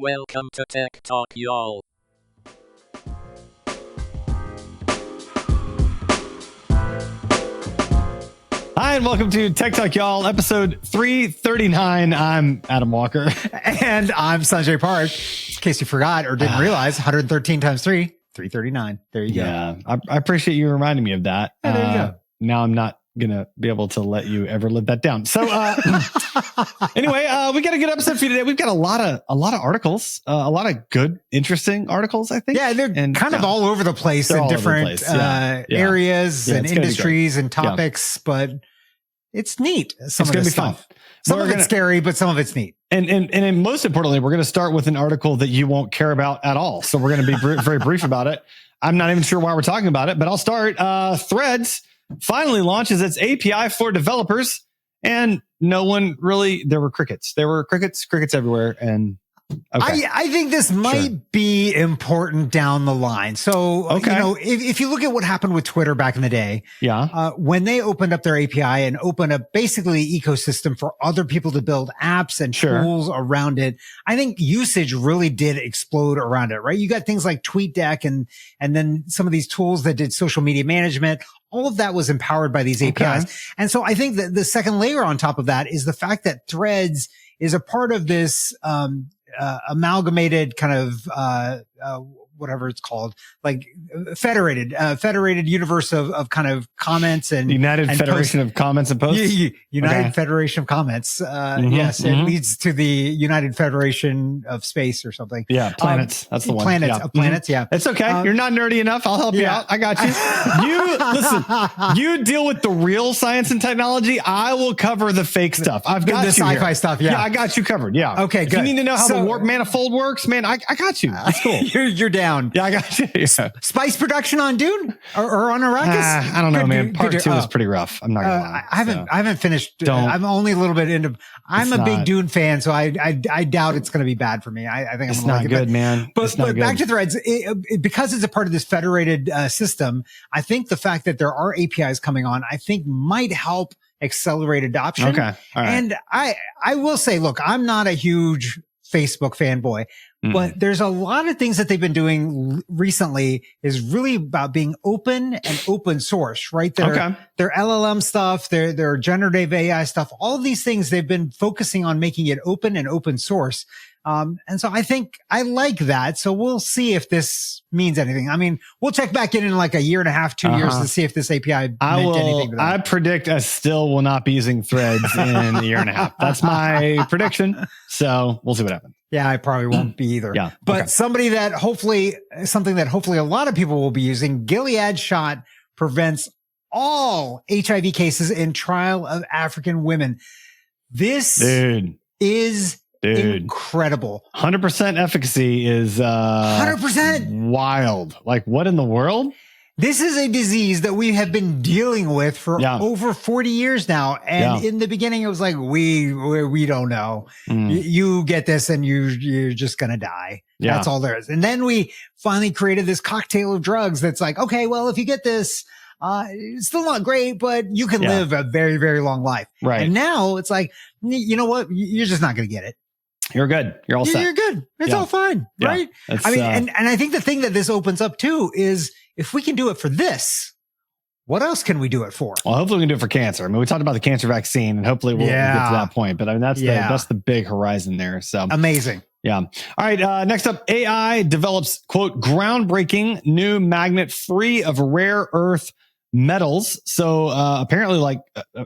Welcome to Tech Talk, y'all. Hi, and welcome to Tech Talk, y'all, episode 339. I'm Adam Walker. And I'm Sanjay Park. In case you forgot or didn't realize, 113 times 3, 339. There you go. Yeah, I appreciate you reminding me of that. Yeah, there you go. Now I'm not going to be able to let you ever live that down. So anyway, we got a good episode for you today. We've got a lot of articles, a lot of good, interesting articles, I think. Yeah, they're kind of all over the place in different areas and industries and topics, but it's neat. Some of this stuff. Some of it's scary, but some of it's neat. And most importantly, we're going to start with an article that you won't care about at all. So we're going to be very brief about it. I'm not even sure why we're talking about it, but I'll start. Threads finally launches its API for developers, and no one really, there were crickets everywhere. And okay. I think this might be important down the line. So, you know, if you look at what happened with Twitter back in the day, when they opened up their API and opened up basically an ecosystem for other people to build apps and tools around it, I think usage really did explode around it, right? You got things like TweetDeck and then some of these tools that did social media management. All of that was empowered by these APIs. And so I think that the second layer on top of that is the fact that Threads is a part of this, amalgamated kind of, whatever it's called, like federated universe of kind of comments and United Federation of Comments and Posts. United Federation of Comments. Yes, it leads to the United Federation of Space or something. Yeah, planets. That's the one. Planets. Yeah, it's okay. You're not nerdy enough. I'll help you out. I got you. Listen. You deal with the real science and technology. I will cover the fake stuff. I've got the sci-fi stuff. Yeah, I got you covered. Yeah. Okay. Good. If you need to know how the warp manifold works, man, I got you. That's cool. You're down. Yeah, I got you. Yeah. Spice production on Dune or on Arrakis? I don't know, man. Part two is pretty rough. I'm not gonna lie. I haven't finished. I'm only a little bit into. I'm a big Dune fan, so I doubt it's going to be bad for me. I think it's not good, man. But back to Threads, because it's a part of this federated system. I think the fact that there are APIs coming on, I think might help accelerate adoption. Okay, all right. And I will say, look, I'm not a huge Facebook fanboy, but there's a lot of things that they've been doing recently is really about being open and open source, right? Their LLM stuff, their generative AI stuff, all of these things, they've been focusing on making it open and open source. And so I think I like that. So we'll see if this means anything. I mean, we'll check back in like a year and a half, 2 years to see if this API meant anything. I predict I still will not be using Threads in a year and a half. That's my prediction. So we'll see what happens. Yeah, I probably won't be either. But something that hopefully a lot of people will be using, Gilead shot prevents all HIV cases in trial of African women. This is incredible. 100% efficacy is 100% wild. Like, what in the world? This is a disease that we have been dealing with for over 40 years now. And in the beginning, it was like, we don't know. You get this and you're just going to die. That's all there is. And then we finally created this cocktail of drugs that's like, okay, well, if you get this, it's still not great, but you can live a very, very long life. Right. And now it's like, you know what? You're just not going to get it. You're good. You're all set. You're good. It's all fine. Right. I mean, and I think the thing that this opens up too is if we can do it for this, what else can we do it for? Well, hopefully we can do it for cancer. I mean, we talked about the cancer vaccine and hopefully we'll get to that point, but I mean, that's the big horizon there. So amazing. Yeah. All right. Next up, AI develops, quote, groundbreaking new magnet free of rare earth metals. So, apparently like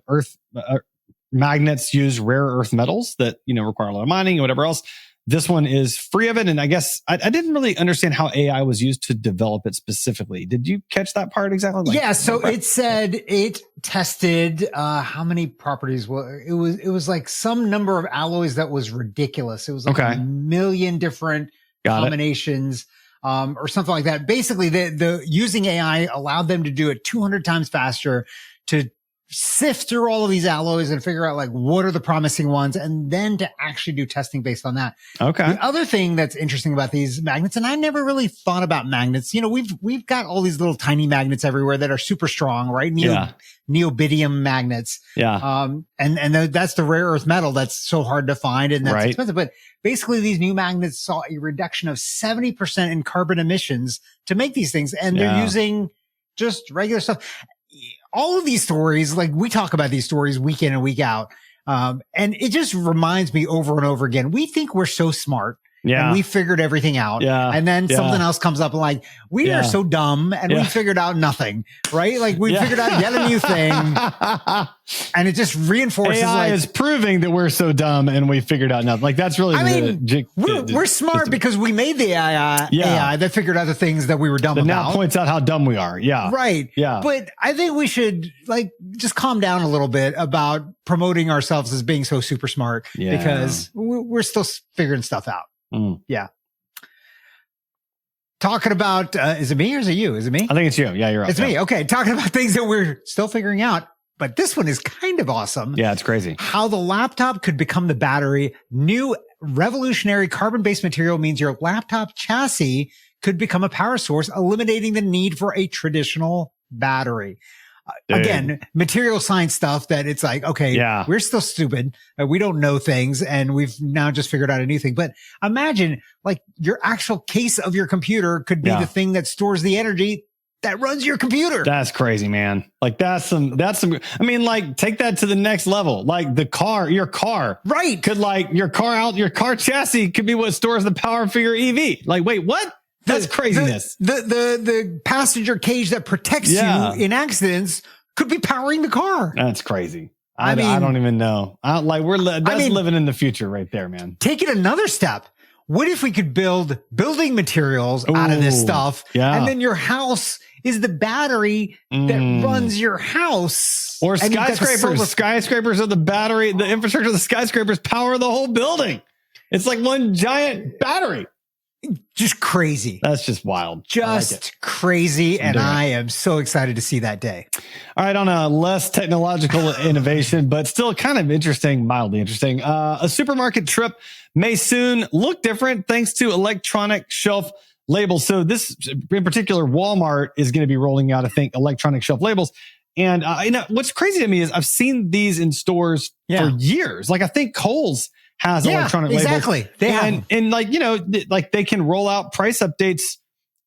earth, magnets use rare earth metals that, require a lot of mining and whatever else. This one is free of it. And I guess I didn't really understand how AI was used to develop it specifically. Did you catch that part exactly? So it said it tested, how many properties? Well, it was like some number of alloys that was ridiculous. It was like a million different combinations, or something like that. Basically the using AI allowed them to do it 200 times faster to sift through all of these alloys and figure out like what are the promising ones, and then to actually do testing based on that. Okay. The other thing that's interesting about these magnets, and I never really thought about magnets, we've got all these little tiny magnets everywhere that are super strong, right? Neobidium magnets. Yeah. And that's the rare earth metal that's so hard to find and that's expensive. But basically these new magnets saw a reduction of 70% in carbon emissions to make these things. And they're using just regular stuff. All of these stories, like we talk about these stories week in and week out. And it just reminds me over and over again. We think we're so smart. Yeah. And we figured everything out. Yeah. And then something else comes up and like, we are so dumb and we figured out nothing, right? Like we figured out yet a new thing and it just reinforces AI is proving that we're so dumb and we figured out nothing. Like that's really, we're smart because we made the AI that figured out the things that we were dumb about. Now points out how dumb we are. Yeah. Right. Yeah. But I think we should like just calm down a little bit about promoting ourselves as being so super smart because we're still figuring stuff out. Yeah. Talking about, is it me or is it you? Is it me? I think it's you. Yeah, you're right. It's me. Okay. Talking about things that we're still figuring out, but this one is kind of awesome. Yeah, it's crazy. How the laptop could become the battery. New revolutionary carbon-based material means your laptop chassis could become a power source, eliminating the need for a traditional battery. Again, material science stuff that it's like, okay, we're still stupid. We don't know things and we've now just figured out a new thing. But imagine like your actual case of your computer could be the thing that stores the energy that runs your computer. That's crazy, man. Like that's some, I mean, like take that to the next level. Like your car, right? Could like your car chassis could be what stores the power for your EV. Like, wait, what? That's craziness. The passenger cage that protects you in accidents could be powering the car. That's crazy. I mean, I don't even know. That's living in the future right there, man. Take it another step. What if we could build building materials out of this stuff? Yeah. And then your house is the battery that runs your house. Or skyscrapers. Skyscrapers are the battery. The infrastructure of the skyscrapers power the whole building. It's like one giant battery. Just crazy. That's just wild. Just crazy. And I am so excited to see that day. All right. On a less technological innovation, but still kind of interesting, mildly interesting. A supermarket trip may soon look different thanks to electronic shelf labels. So this in particular, Walmart is going to be rolling out, I think, electronic shelf labels. And what's crazy to me is I've seen these in stores for years. Like I think Kohl's has electronic labels. Exactly. And like they can roll out price updates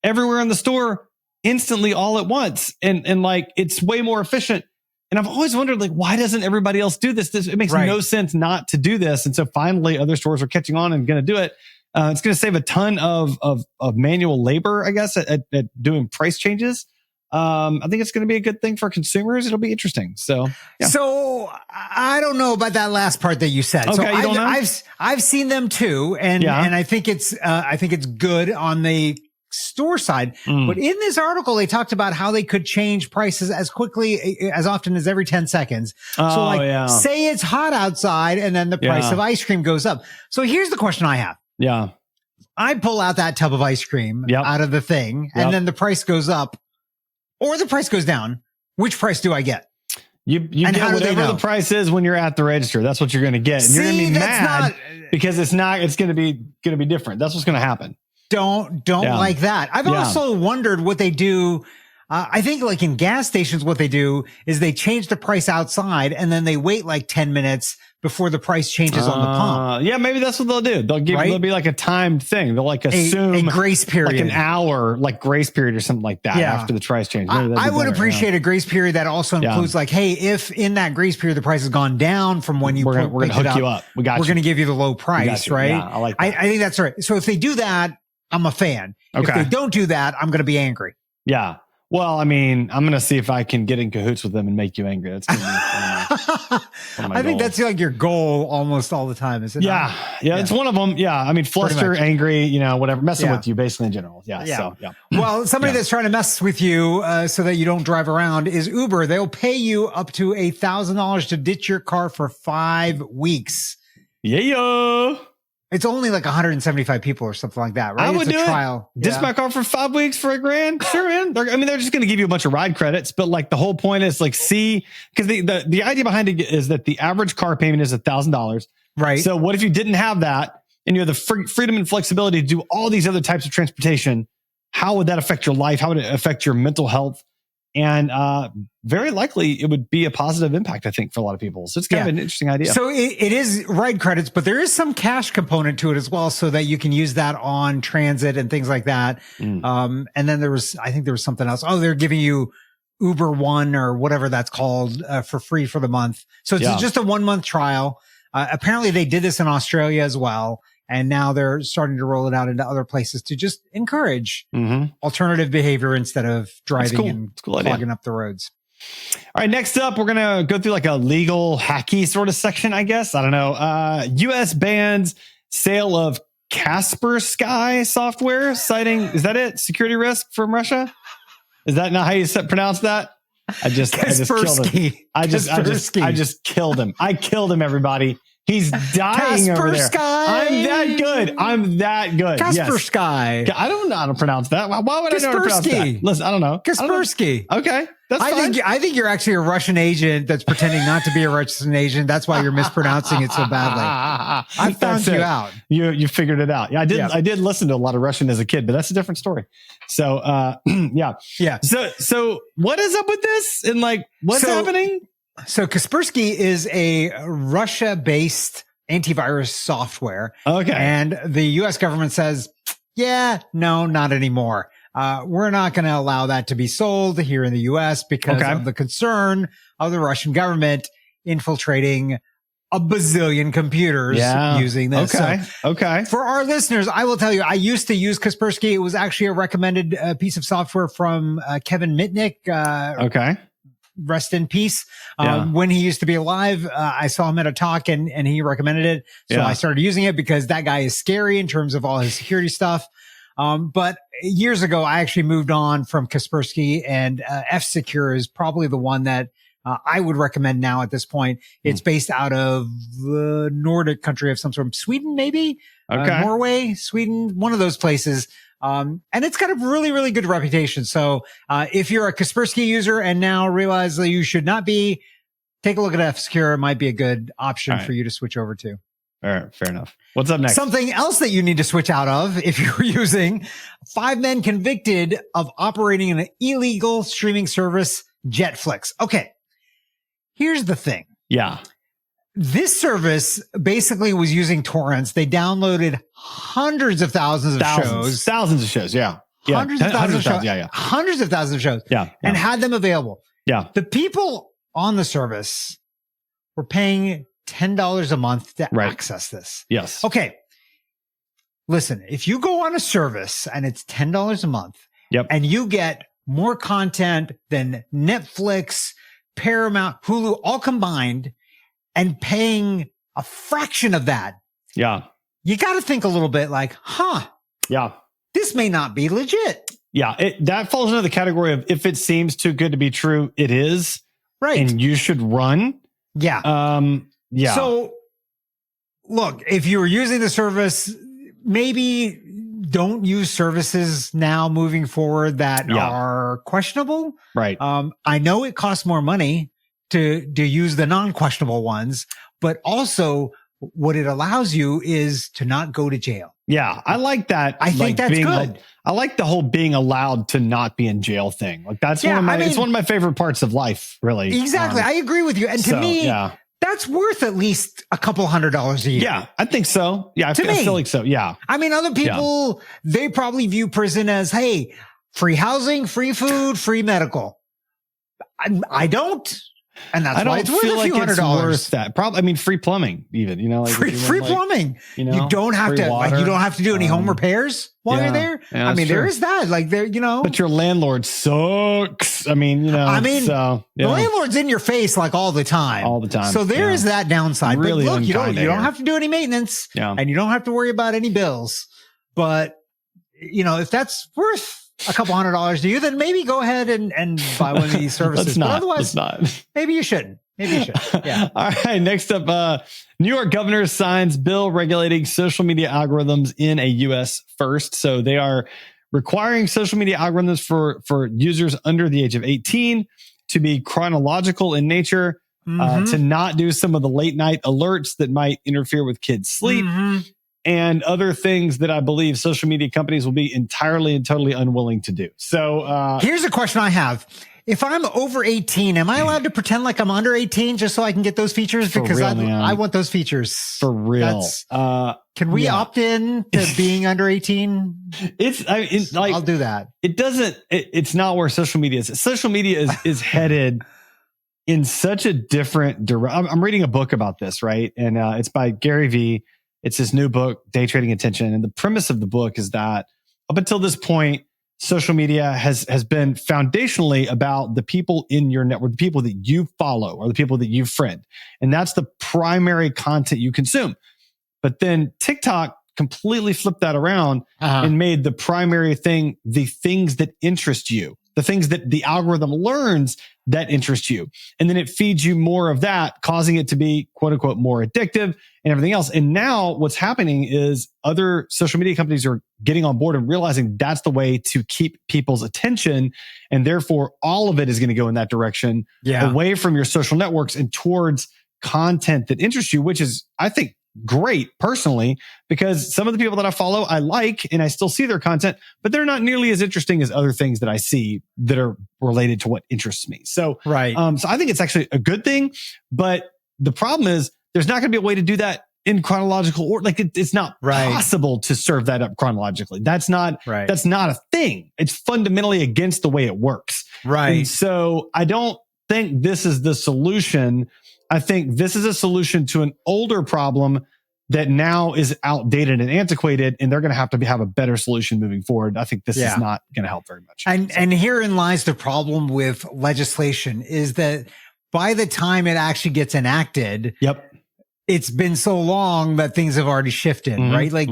everywhere in the store instantly all at once. And like, it's way more efficient. And I've always wondered, like, why doesn't everybody else do this? It makes no sense not to do this. And so finally other stores are catching on and going to do it. It's going to save a ton of manual labor, I guess, at doing price changes. I think it's going to be a good thing for consumers. It'll be interesting. So I don't know about that last part that you said. Okay, so I've seen them too. And I think it's good on the store side. But in this article, they talked about how they could change prices as quickly, as often as every 10 seconds. Say it's hot outside and then the price of ice cream goes up. So here's the question I have. Yeah. I pull out that tub of ice cream out of the thing and then the price goes up. Or the price goes down. Which price do I get? You get whatever the price is when you're at the register. That's what you're going to get. And you're going to be mad because it's going to be different. That's what's going to happen. Don't like that. I've also wondered what they do. I think like in gas stations, what they do is they change the price outside and then they wait like 10 minutes before the price changes on the pump. Yeah, maybe that's what they'll do. They'll be like a timed thing. They'll like assume a grace period, like an hour, like grace period or something like that after the price change. I would appreciate a grace period that also includes like, hey, if in that grace period the price has gone down from when we're going to hook you up. We're going to give you the low price, right? Yeah, I like that. I think that's right. So if they do that, I'm a fan. Okay. If they don't do that, I'm going to be angry. Yeah. Well, I mean, I'm going to see if I can get in cahoots with them and make you angry. That's going to be one of my I think that's like your goal almost all the time, isn't it? Yeah. It's one of them. Yeah. I mean, fluster, angry, whatever, messing with you basically in general. Yeah. So, well, somebody that's trying to mess with you so that you don't drive around is Uber. They'll pay you up to $1,000 to ditch your car for 5 weeks. Yeah. It's only like 175 people or something like that, right? I would it's a do trial. it. Ditch my car for 5 weeks for $1,000. Sure, man. They're just going to give you a bunch of ride credits, but like the whole point is like, because the idea behind it is that the average car payment is $1,000. Right. So what if you didn't have that and you have the freedom and flexibility to do all these other types of transportation? How would that affect your life? How would it affect your mental health? And very likely it would be a positive impact, I think, for a lot of people. So it's kind of an interesting idea. So it is ride credits, but there is some cash component to it as well, so that you can use that on transit and things like that. And then I think there was something else. Oh, they're giving you Uber One or whatever that's called for free for the month. So it's just a 1 month trial. Apparently they did this in Australia as well. And now they're starting to roll it out into other places to just encourage alternative behavior instead of driving and clogging up the roads. All right. Next up, we're going to go through like a legal hacky sort of section, I guess. I don't know. U.S. bans sale of Kaspersky software, citing, is that it? Security risk from Russia? Is that not how you pronounce that? I just killed him. I just killed him. I killed him, everybody. He's dying over there. I'm that good. Kaspersky. Yes. I don't know how to pronounce that. Why would I know how to pronounce that? Listen, I don't know. Kaspersky. Okay. That's fine. I think you're actually a Russian agent that's pretending not to be a Russian agent. That's why you're mispronouncing it so badly. I found you out. You figured it out. Yeah, I did listen to a lot of Russian as a kid, but that's a different story. So, yeah. So what is up with this? And like, what's happening? So Kaspersky is a Russia-based antivirus software. Okay. And the U.S. government says, no, not anymore. We're not going to allow that to be sold here in the U.S. because of the concern of the Russian government infiltrating a bazillion computers using this. Okay. For our listeners, I will tell you, I used to use Kaspersky. It was actually a recommended piece of software from Kevin Mitnick. Rest in peace. When he used to be alive, I saw him at a talk and he recommended it. So I started using it because that guy is scary in terms of all his security stuff. But years ago, I actually moved on from Kaspersky, and F-Secure is probably the one that I would recommend now at this point. It's based out of the Nordic country of some sort, Sweden, maybe? Norway, Sweden, one of those places. And it's got a really, really good reputation. So, if you're a Kaspersky user and now realize that you should not be, take a look at F-Secure. It might be a good option for you to switch over to. All right. Fair enough. What's up next? Something else that you need to switch out of if you're using 5 men convicted of operating an illegal streaming service, Jetflix. Okay. Here's the thing. Yeah. This service basically was using torrents. They downloaded hundreds of thousands of shows. Thousands of shows. Yeah. Hundreds of thousands of shows. Yeah. Hundreds of thousands of shows. Yeah. And had them available. Yeah. The people on the service were paying $10 a month to access this. Yes. Okay. Listen, if you go on a service and it's $10 a month and you get more content than Netflix, Paramount, Hulu, all combined, and paying a fraction of that. Yeah. You got to think a little bit like, this may not be legit. Yeah. That falls into the category of if it seems too good to be true, it is. Right. And you should run. Yeah. Yeah. So look, if you were using the service, maybe don't use services now moving forward that are questionable. Right. I know it costs more money to use the non-questionable ones, but also what it allows you is to not go to jail. Yeah. I like that. I think that's good. I like the whole being allowed to not be in jail thing. Like that's it's one of my favorite parts of life, really. Exactly. I agree with you. And to me, that's worth at least a couple $100 a year. Yeah, I think so. Yeah, I feel like so. Yeah. I mean, other people, they probably view prison as, hey, free housing, free food, free medical. I don't. And that's why it's worth a few $100. Worth that. Probably, I mean, free plumbing, even, like free plumbing. You don't have to, you don't have to do any home repairs while you're there. Yeah, I mean, there is that, But your landlord sucks. I mean, the landlord's in your face like all the time. All the time. So there is that downside. Really, but look, you don't have to do any maintenance. Yeah. And you don't have to worry about any bills. But, if that's worth a couple $100 to you, then maybe go ahead and buy one of these services. Let's not. Maybe you shouldn't. Maybe you should. Yeah. All right. Next up, New York governor signs bill regulating social media algorithms in a U.S. first. So they are requiring social media algorithms for users under the age of 18 to be chronological in nature, to not do some of the late night alerts that might interfere with kids' sleep, and other things that I believe social media companies will be entirely and totally unwilling to do. So here's a question I have. If I'm over 18, am I allowed to pretend like I'm under 18 just so I can get those features? Because I want those features. For real. Can we opt in to being under 18? I'll do that. It's not where social media is. Social media is headed in such a different direction. I'm reading a book about this, right? And it's by Gary Vee. It's his new book, Day Trading Attention. And the premise of the book is that up until this point, social media has been foundationally about the people in your network, the people that you follow or the people that you friend. And that's the primary content you consume. But then TikTok completely flipped that around and made the primary thing the things that interest you, the things that the algorithm learns that interest you. And then it feeds you more of that, causing it to be, quote unquote, more addictive and everything else. And now what's happening is other social media companies are getting on board and realizing that's the way to keep people's attention. And therefore, all of it is going to go in that direction, away from your social networks and towards content that interests you, which is, I think, great personally, because some of the people that I follow, I like, and I still see their content, but they're not nearly as interesting as other things that I see that are related to what interests me. So, so I think it's actually a good thing, but the problem is there's not going to be a way to do that in chronological order. Like it's not possible to serve that up chronologically. That's not a thing. It's fundamentally against the way it works. Right. And so I don't think this is the solution. I think this is a solution to an older problem that now is outdated and antiquated, and they're going to have a better solution moving forward. I think this is not going to help very much. And herein lies the problem with legislation is that by the time it actually gets enacted, it's been so long that things have already shifted, right? Like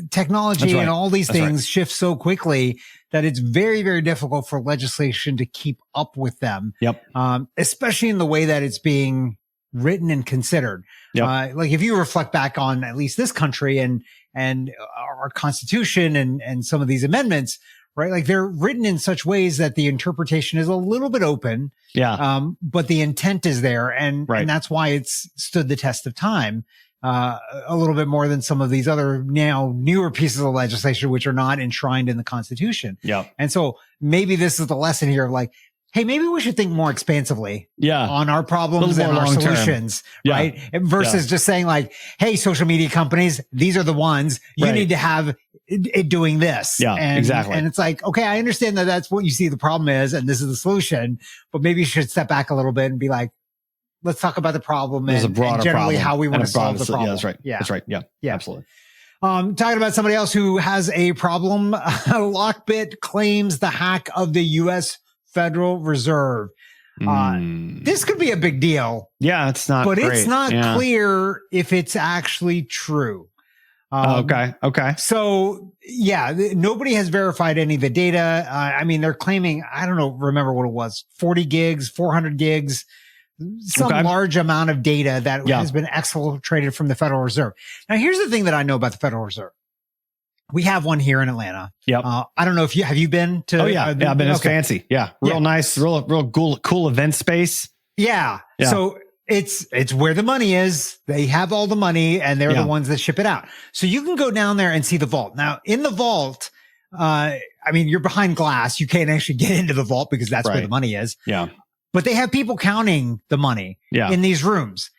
technology and all these things shift so quickly that it's very, very difficult for legislation to keep up with them. Especially in the way that it's being written and considered. Like if you reflect back on at least this country and our constitution and some of these amendments, right? Like they're written in such ways that the interpretation is a little bit open. But the intent is there. And that's why it's stood the test of time, a little bit more than some of these other now newer pieces of legislation, which are not enshrined in the Constitution. And so maybe this is the lesson here of like, hey, maybe we should think more expansively on our problems and our solutions, right? Versus just saying like, hey, social media companies, these are the ones you need to have it doing this. And it's like, okay, I understand that that's what you see the problem is, and this is the solution, but maybe you should step back a little bit and be like, let's talk about the problem and generally problem how we want to solve the problem. That's right. Yeah, absolutely. Talking about somebody else who has a problem, Lockbit claims the hack of the U.S. Federal Reserve. This could be a big deal. It's not, but it's not clear if it's actually true. Okay. So nobody has verified any of the data. I mean, they're claiming, I don't know, remember what it was, 40 gigs, 400 gigs, some large amount of data that has been exfiltrated from the Federal Reserve. Now, here's the thing that I know about the Federal Reserve. We have one here in Atlanta. I don't know if have you been to? I've been. It's fancy. Real nice, real cool event space. So it's where the money is. They have all the money and they're the ones that ship it out. So you can go down there and see the vault. Now in the vault, I mean, you're behind glass. You can't actually get into the vault because that's where the money is. But they have people counting the money in these rooms.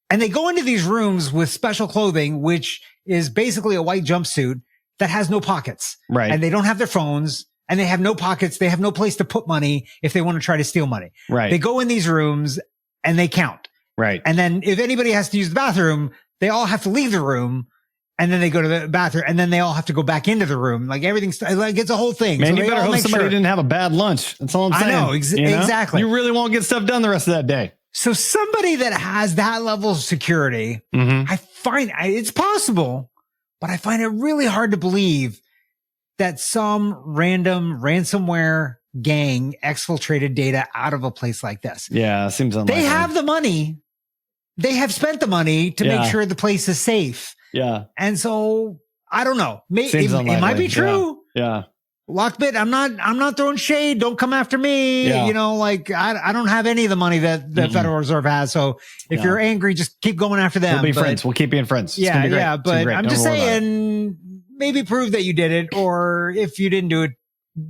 And they go into these rooms with special clothing, which is basically a white jumpsuit that has no pockets. And they don't have their phones and they have no pockets. They have no place to put money if they want to try to steal money. They go in these rooms and they count. And then if anybody has to use the bathroom, they all have to leave the room and then they go to the bathroom and then they all have to go back into the room. Like everything's like, it's a whole thing. Man, so you better hope somebody didn't have a bad lunch. That's all I'm saying. I know, exactly. You really won't get stuff done the rest of that day. So somebody that has that level of security, I find it's possible, but I find it really hard to believe that some random ransomware gang exfiltrated data out of a place like this. Yeah, it seems unlikely. They have the money. They have spent the money to make sure the place is safe. Yeah. And so I don't know. It might be true. Yeah. Lockbit, I'm not throwing shade. Don't come after me. Yeah. You know, like I don't have any of the money that the Federal Reserve has. So if you're angry, just keep going after them. We'll be friends. We'll keep being friends. Yeah, yeah. But I'm just saying, maybe prove that you did it, or if you didn't do it,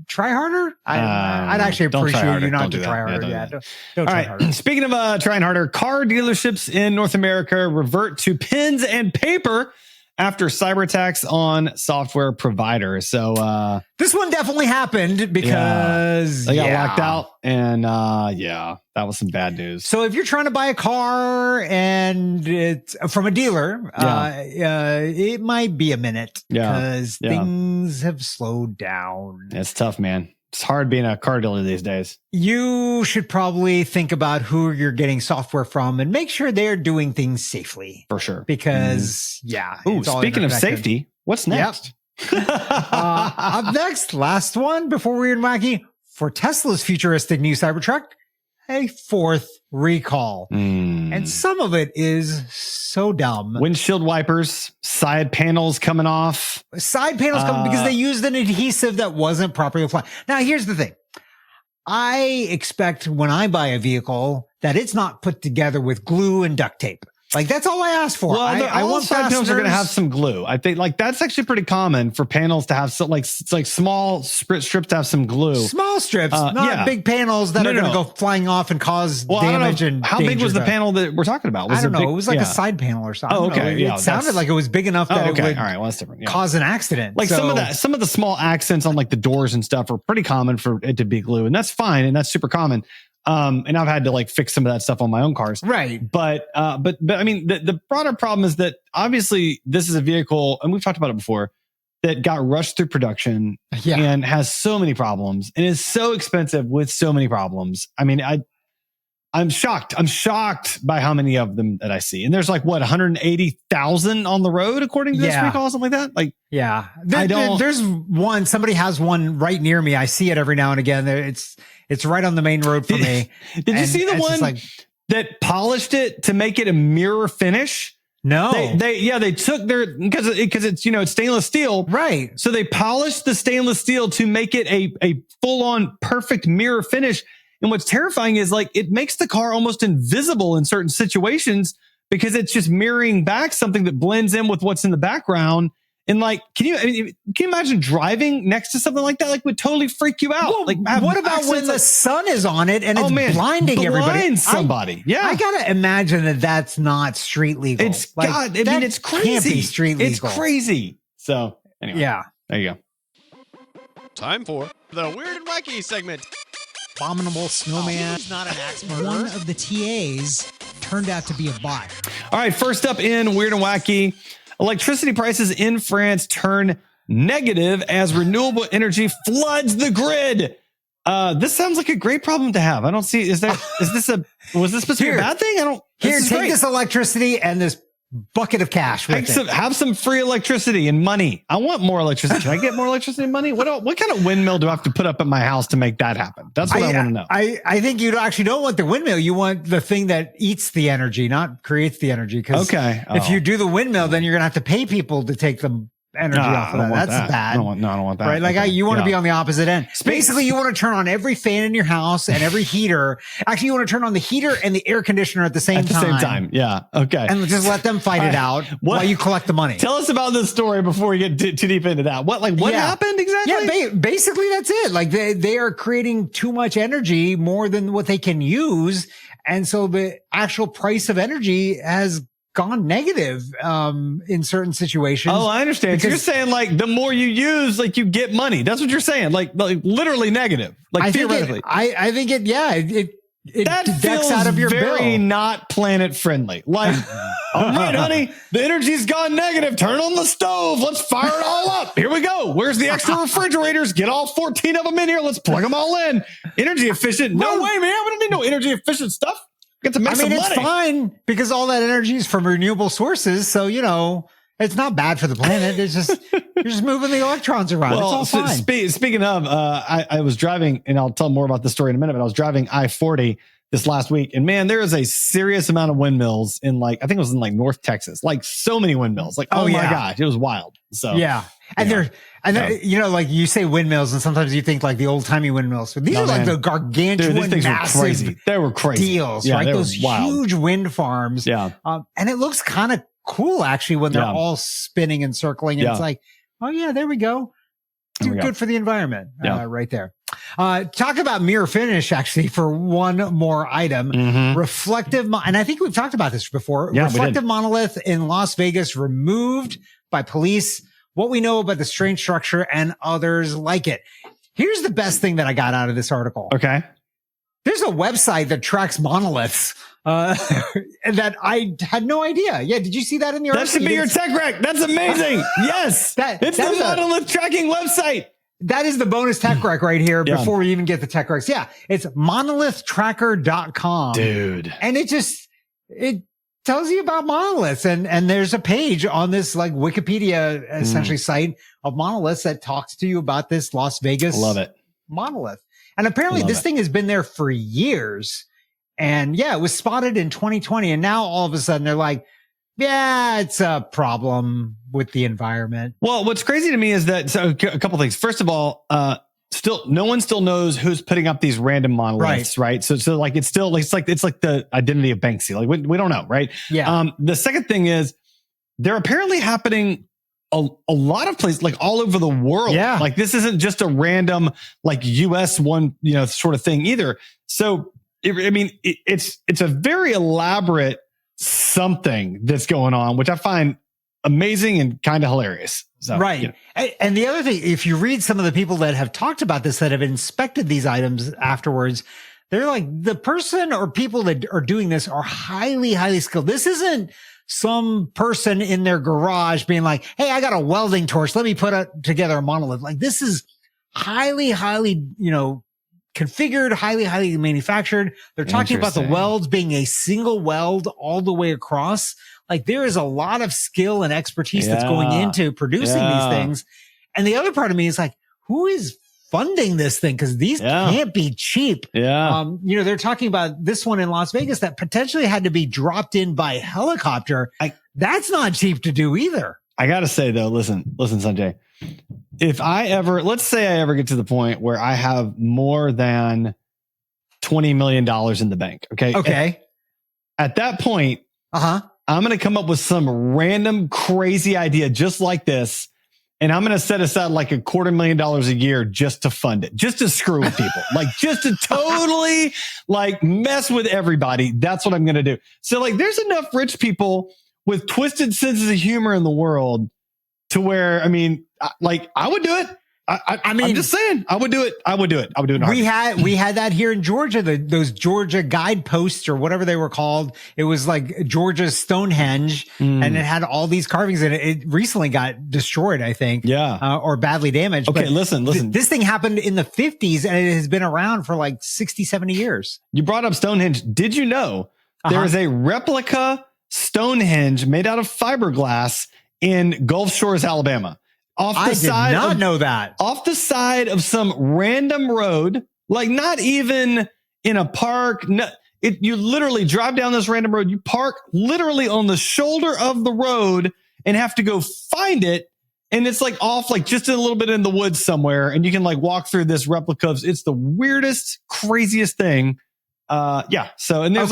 try harder. I'd actually appreciate you not to try harder. Yeah, don't try harder. Speaking of trying harder, car dealerships in North America revert to pens and paper after cyber attacks on software providers. So this one definitely happened because they got locked out, and that was some bad news. So if you're trying to buy a car and it's from a dealer, it might be a minute because things have slowed down. It's tough, man. It's hard being a car dealer these days. You should probably think about who you're getting software from and make sure they're doing things safely. For sure. Because, Ooh, speaking of safety, what's next? Up next, last one before Weird and Wacky. For Tesla's futuristic new Cybertruck, a fourth recall. And some of it is so dumb. Windshield wipers, side panels coming off. Side panels coming because they used an adhesive that wasn't properly applied. Now, here's the thing. I expect when I buy a vehicle that it's not put together with glue and duct tape. Like, that's all I ask for. Well, I want side panels are going to have some glue. I think like that's actually pretty common for panels to have like small strips to have some glue. Small strips, not big panels that are going to go flying off and cause damage. And how big was the panel that we're talking about? I don't know. It was like a side panel or something. Oh, okay. It sounded like it was big enough that it would that's different. Cause an accident. Like some of the small accents on like the doors and stuff are pretty common for it to be glue, and that's fine, and that's super common. And I've had to like fix some of that stuff on my own cars. Right. But I mean, the broader problem is that obviously this is a vehicle, and we've talked about it before, that got rushed through production and has so many problems and is so expensive with so many problems. I mean, I'm shocked. I'm shocked by how many of them that I see. And there's like, what, 180,000 on the road, according to this recall, something like that? Like, there's one, somebody has one right near me. I see it every now and again. It's right on the main road for me. Did you see the one that polished it to make it a mirror finish? No, they took because it's, it's stainless steel. Right. So they polished the stainless steel to make it a full on perfect mirror finish. And what's terrifying is like it makes the car almost invisible in certain situations because it's just mirroring back something that blends in with what's in the background. And like, can you imagine driving next to something like that? Like, would totally freak you out. Well, like, what about when the sun is on it and it's blinding everybody? Blinds somebody. I gotta imagine that that's not street legal. It's it's crazy. Can't be street legal. It's crazy. So anyway, there you go. Time for the Weird and Wacky segment. Abominable snowman. He's not an axe murderer. One of the TAs turned out to be a bot. All right, first up in Weird and Wacky, electricity prices in France turn negative as renewable energy floods the grid. This sounds like a great problem to have. I don't see. Was this supposed to be a bad thing? Take this electricity and this bucket of cash. Have some free electricity and money. I want more electricity. Can I get more electricity and money? What kind of windmill do I have to put up at my house to make that happen? That's what I want to know. I think you actually don't want the windmill. You want the thing that eats the energy, not creates the energy. Because if you do the windmill, then you're going to have to pay people to take the energy off of that. That's bad. I don't want that. Right? Like you want to be on the opposite end. Basically, you want to turn on every fan in your house and every heater. Actually, you want to turn on the heater and the air conditioner at the same time. Yeah. Okay. And just let them fight it out while you collect the money. Tell us about this story before we get too deep into that. What happened exactly? Yeah, basically that's it. Like they are creating too much energy, more than what they can use. And so the actual price of energy has gone negative in certain situations. Oh, I understand. So you're saying like the more you use, like you get money. That's what you're saying. Like literally negative. Like theoretically. I think it that deducts out of your very bill. Not planet friendly. Like, all right, honey, the energy's gone negative. Turn on the stove. Let's fire it all up. Here we go. Where's the extra refrigerators? Get all 14 of them in here. Let's plug them all in. Energy efficient. No way, man. We don't need no energy efficient stuff. Get to make some money. It's fine because all that energy is from renewable sources. So, It's not bad for the planet. It's just you're just moving the electrons around. Well, it's all fine. Speaking of, I was driving, and I'll tell more about this story in a minute, but I was driving I-40 this last week, and man, there is a serious amount of windmills in I think it was in North Texas, so many windmills. Oh my gosh, it was wild. So yeah. And they're you say windmills, and sometimes you think the old timey windmills. But these are the gargantuan, these things massive were crazy. They were crazy deals, right? Those huge wind farms. Yeah. And it looks kind of cool actually when they're all spinning and circling. And it's oh yeah, there we go. Good for the environment. Right there. Talk about mirror finish actually for one more item. Reflective, and I think we've talked about this before. Yeah, reflective monolith in Las Vegas removed by police. What we know about the strange structure and others like it. Here's the best thing that I got out of this article. Okay. There's a website that tracks monoliths that I had no idea. Yeah, did you see that in the article? That should be your tech rec. That's amazing. Yes. It's the monolith tracking website. That is the bonus tech rec right here before we even get the tech recs. Yeah, it's monolithtracker.com. Dude. And it tells you about monoliths. And there's a page on this Wikipedia essentially site of monoliths that talks to you about this Las Vegas monolith. And apparently this thing has been there for years. And yeah, it was spotted in 2020. And now all of a sudden they're like, yeah, it's a problem with the environment. Well, what's crazy to me is that, so a couple things. First of all, no one still knows who's putting up these random monoliths, right? So it's like the identity of Banksy. We don't know, right? Yeah. The second thing is they're apparently happening a lot of places, all over the world. Yeah. This isn't just a random, US one, sort of thing either. So, it's a very elaborate something that's going on, which I find amazing and kind of hilarious. So, right. And the other thing, if you read some of the people that have talked about this, that have inspected these items afterwards, they're like, the person or people that are doing this are highly, highly skilled. This isn't some person in their garage being like, hey, I got a welding torch. Let me put together a monolith. This is highly, highly, configured, highly, highly manufactured. They're talking about the welds being a single weld all the way across. There is a lot of skill and expertise that's going into producing these things. And the other part of me is who is funding this thing? Because these can't be cheap. Yeah. They're talking about this one in Las Vegas that potentially had to be dropped in by helicopter. That's not cheap to do either. I got to say though, listen, Sanjay. If let's say I ever get to the point where I have more than $20 million in the bank. Okay. Okay. At that point, I'm going to come up with some random crazy idea just like this. And I'm going to set aside $250,000 a year just to fund it, just to screw with people, just to totally mess with everybody. That's what I'm going to do. So there's enough rich people with twisted senses of humor in the world to where, I would do it. I'm just saying, I would do it. I would do it. We had that here in Georgia, those Georgia guideposts or whatever they were called. It was Georgia's Stonehenge, and it had all these carvings in it. It recently got destroyed, I think. Yeah. Or badly damaged. Okay, but listen. This thing happened in the 50s and it has been around for 60, 70 years. You brought up Stonehenge. Did you know there is a replica Stonehenge made out of fiberglass in Gulf Shores, Alabama? I did not know that. Off the side of some random road, not even in a park. No, you literally drive down this random road. You park literally on the shoulder of the road and have to go find it. And it's off, just a little bit in the woods somewhere. And you can walk through this replica. It's the weirdest, craziest thing. Yeah. So, and there's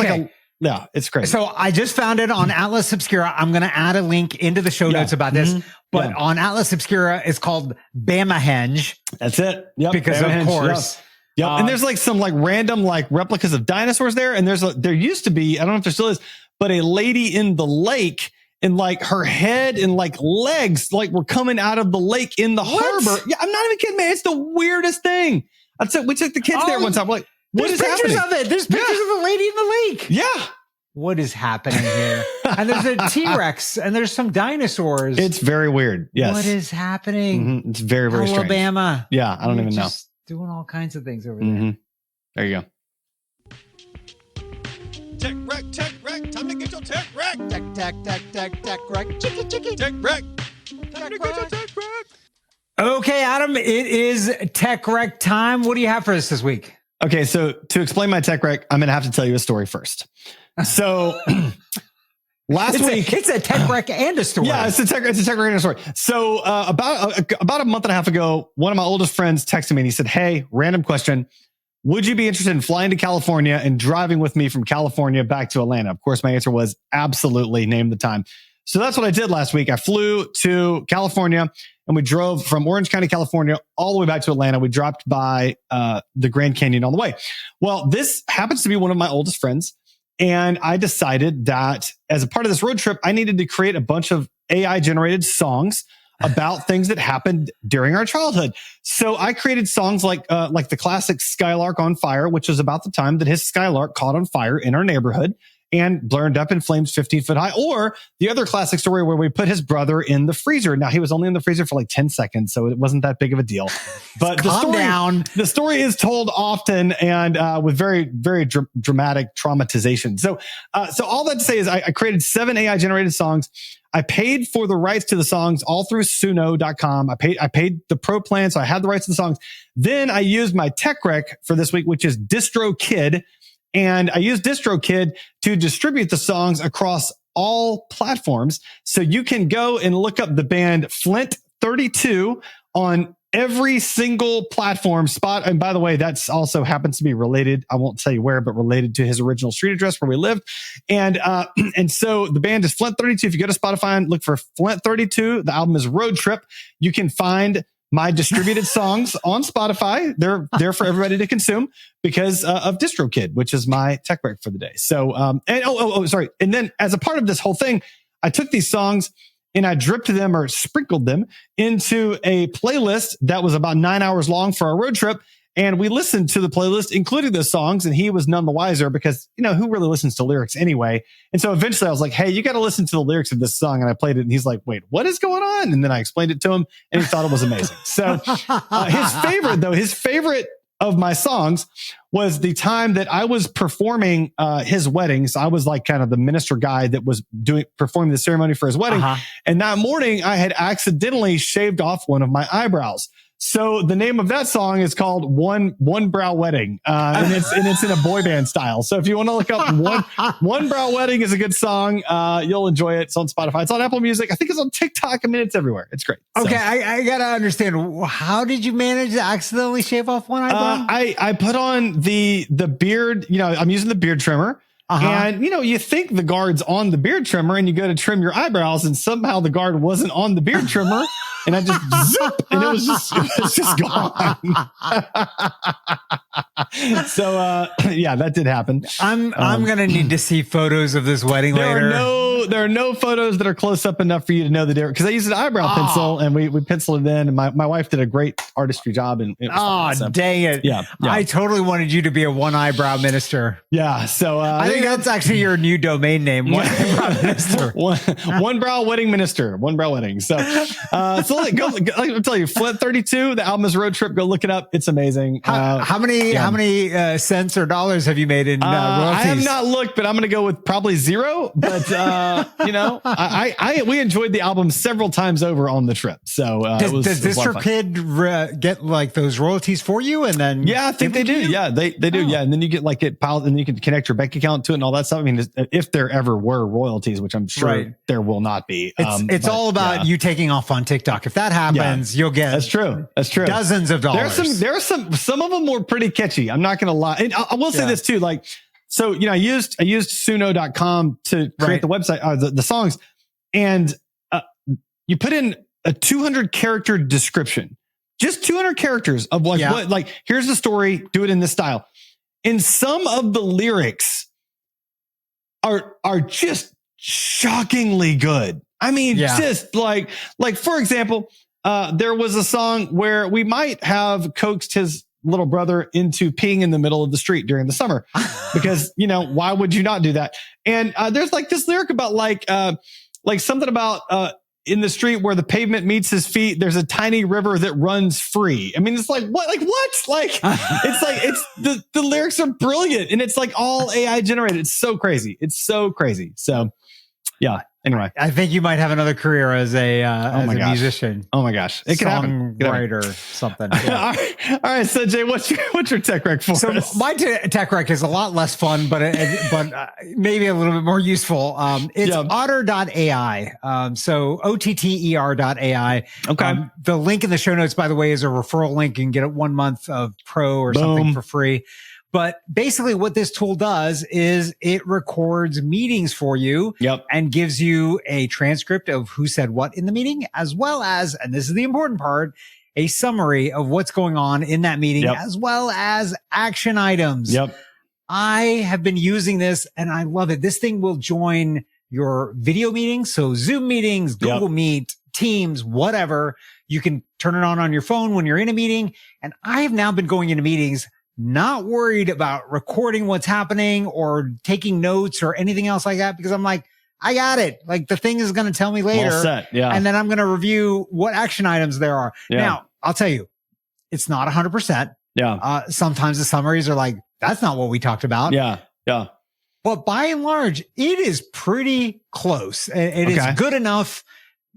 yeah, it's crazy. So I just found it on Atlas Obscura. I'm going to add a link into the show notes about this. But on Atlas Obscura, it's called Bamahenge. That's it. Yep. Because Bamahenge, of course. Yep. And there's some random replicas of dinosaurs there. And there used to be, I don't know if there still is, but a lady in the lake and her head and legs were coming out of the lake in the harbor. Yeah, I'm not even kidding, man. It's the weirdest thing. We took the kids there one time. What is happening? There's pictures of it. There's pictures of the lady in the lake. Yeah. What is happening here? And there's a T-Rex and there's some dinosaurs. It's very weird. Yes. What is happening? It's very, very strange. Alabama. Yeah. I don't even know. Doing all kinds of things over there. There you go. Tech Rec time. Time to get your tech wreck. Tech wreck. Chicky. Tech wreck. Time to get your tech wreck. Okay, Adam, it is Tech Rec time. What do you have for us this week? Okay, so to explain my tech rec, I'm going to have to tell you a story first. So last week, it's a tech rec and a story. Yeah, it's a tech rec and a story. So about a month and a half ago, one of my oldest friends texted me and he said, "Hey, random question. Would you be interested in flying to California and driving with me from California back to Atlanta?" Of course, my answer was absolutely, name the time. So that's what I did last week. I flew to California and we drove from Orange County, California, all the way back to Atlanta. We dropped by the Grand Canyon on the way. Well, this happens to be one of my oldest friends. And I decided that as a part of this road trip, I needed to create a bunch of AI generated songs about things that happened during our childhood. So I created songs like the classic Skylark on Fire, which was about the time that his Skylark caught on fire in our neighborhood and burned up in flames 15 foot high. Or the other classic story where we put his brother in the freezer. Now, he was only in the freezer for like 10 seconds, so it wasn't that big of a deal. But the story is told often and with very, very dramatic traumatization. So all that to say is I created 7 AI generated songs. I paid for the rights to the songs all through Suno.com. I paid the pro plan, so I had the rights to the songs. Then I used my tech rec for this week, which is DistroKid. And I used DistroKid to distribute the songs across all platforms. So you can go and look up the band Flint 32 on every single platform spot. And by the way, that's also happens to be related. I won't tell you where, but related to his original street address where we lived. And so the band is Flint 32. If you go to Spotify and look for Flint 32, the album is Road Trip. You can find my distributed songs on Spotify. They're there for everybody to consume because of DistroKid, which is my tech rec for the day. So, sorry. And then as a part of this whole thing, I took these songs and I dripped them or sprinkled them into a playlist that was about 9 hours long for our road trip. And we listened to the playlist, including those songs, and he was none the wiser because, who really listens to lyrics anyway? And so eventually I was like, "Hey, you got to listen to the lyrics of this song." And I played it and he's like, "Wait, what is going on?" And then I explained it to him and he thought it was amazing. So his favorite of my songs was the time that I was performing his wedding. So I was like kind of the minister guy that was performing the ceremony for his wedding. And that morning I had accidentally shaved off one of my eyebrows. So the name of that song is called One Brow Wedding. And it's in a boy band style. So if you want to look up One Brow Wedding is a good song. You'll enjoy it. It's on Spotify. It's on Apple Music. I think it's on TikTok. I mean, it's everywhere. It's great. Okay. So, I got to understand. How did you manage to accidentally shave off one eyebrow? I put on the beard, I'm using the beard trimmer. And, you think the guard's on the beard trimmer and you go to trim your eyebrows and somehow the guard wasn't on the beard trimmer. And I just zip, and it was just gone. So, that did happen. I'm going to need to see photos of this wedding later. There are no photos that are close up enough for you to know the difference. Cause I used an eyebrow pencil and we penciled it in and my wife did a great artistry job. And it was fun, so. Dang it. Yeah. I totally wanted you to be a one eyebrow minister. Yeah. So, I think that's actually your new domain name. One eyebrow minister. One brow wedding minister. One brow wedding. So I'll tell you, Flint 32, the album is Road Trip. Go look it up. It's amazing. How many cents or dollars have you made in royalties? I have not looked, but I'm going to go with probably 0. But we enjoyed the album several times over on the trip. So does DistroKid get like those royalties for you? And then I think they do. Yeah, they do. Yeah, and then you get like it piled, and you can connect your bank account to it and all that stuff. I mean, if there ever were royalties, which I'm sure there will not be. It's all about you taking off on TikTok. If that happens, you'll get that's true. Dozens of dollars. There's some of them were pretty catchy. I'm not going to lie. And I will say this too, like, so, I used Suno.com to create the website, the songs, and you put in a 200 character description, just 200 characters of what, here's the story, do it in this style. And some of the lyrics are just shockingly good. I mean, just like, for example, there was a song where we might have coaxed his little brother into peeing in the middle of the street during the summer because, why would you not do that? And there's like this lyric about like something about in the street where the pavement meets his feet, there's a tiny river that runs free. I mean, it's like, what? Like, what? Like, the lyrics are brilliant, and it's like all AI generated. It's so crazy. It's so crazy. So, yeah. Anyway, I think you might have another career as a musician. Oh my gosh, it can happen. Songwriter, something. Yeah. All right, Sanjay, what's your tech rec for us? My tech rec is a lot less fun, but maybe a little bit more useful. It's otter.ai. So OTTER.ai. Okay. The link in the show notes, by the way, is a referral link. You can get it 1 month of pro or something for free. But basically what this tool does is it records meetings for you and gives you a transcript of who said what in the meeting, as well as, and this is the important part, a summary of what's going on in that meeting, as well as action items. I have been using this and I love it. This thing will join your video meetings. So Zoom meetings, Google Meet, Teams, whatever. You can turn it on your phone when you're in a meeting. And I have now been going into meetings not worried about recording what's happening or taking notes or anything else like that, because I'm like, I got it. Like the thing is going to tell me later. Well set, and then I'm going to review what action items there are. Now, I'll tell you, it's not 100%. Sometimes the summaries are like, that's not what we talked about. But by and large, it is pretty close. It is good enough.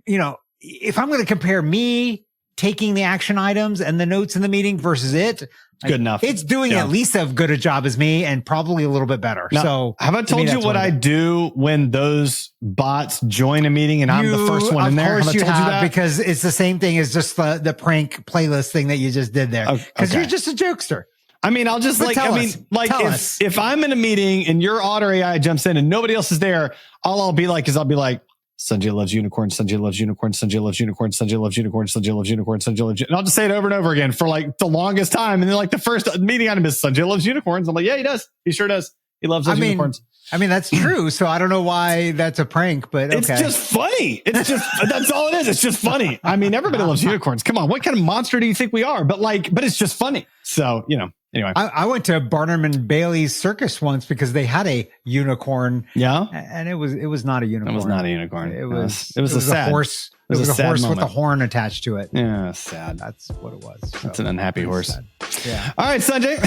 You know, if I'm going to compare me taking the action items and the notes in the meeting versus it, good enough. It's doing at least as good a job as me and probably a little bit better. Now, so have I told you what I do when those bots join a meeting and I'm the first one in there? Of course you have, because it's the same thing as just the prank playlist thing that you just did there. Because you're just a jokester. I mean, I'll just if I'm in a meeting and your Otter AI jumps in and nobody else is there, all I'll be like, Sanjay loves unicorns. Sanjay loves unicorns. Sanjay loves unicorns. Sanjay loves unicorns. Sanjay loves unicorns. Sanjay loves. And I'll just say it over and over again for like the longest time. And then like the first meeting item is Sanjay loves unicorns. I'm like, yeah, he does. He sure does. He loves those unicorns. I mean, that's true. So I don't know why that's a prank, but okay. It's just funny. It's just, that's all it is. It's just funny. I mean, everybody loves unicorns. Come on. What kind of monster do you think we are? But it's just funny. So, anyway. I went to Barnum and Bailey's circus once because they had a unicorn. Yeah. And it was not a unicorn. It was not a unicorn. It was a horse. It was a horse with a horn attached to it. Yeah. Sad. That's what it was. So, it's an unhappy horse. Sad. Yeah. All right, Sanjay,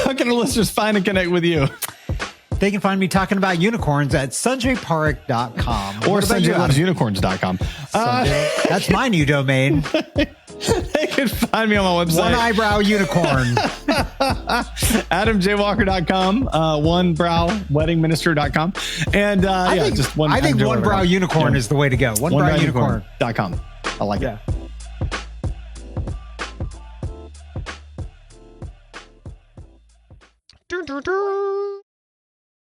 how can the listeners find and connect with you? They can find me talking about unicorns at sanjayparikh.com. Or sanjaylovesunicorns.com. That's my new domain. They can find me on my website. One eyebrow unicorn. AdamJWalker.com. One brow weddingminister.com. And I think one brow unicorn is the way to go. One brow unicorn.com. I like it. Dun, dun, dun.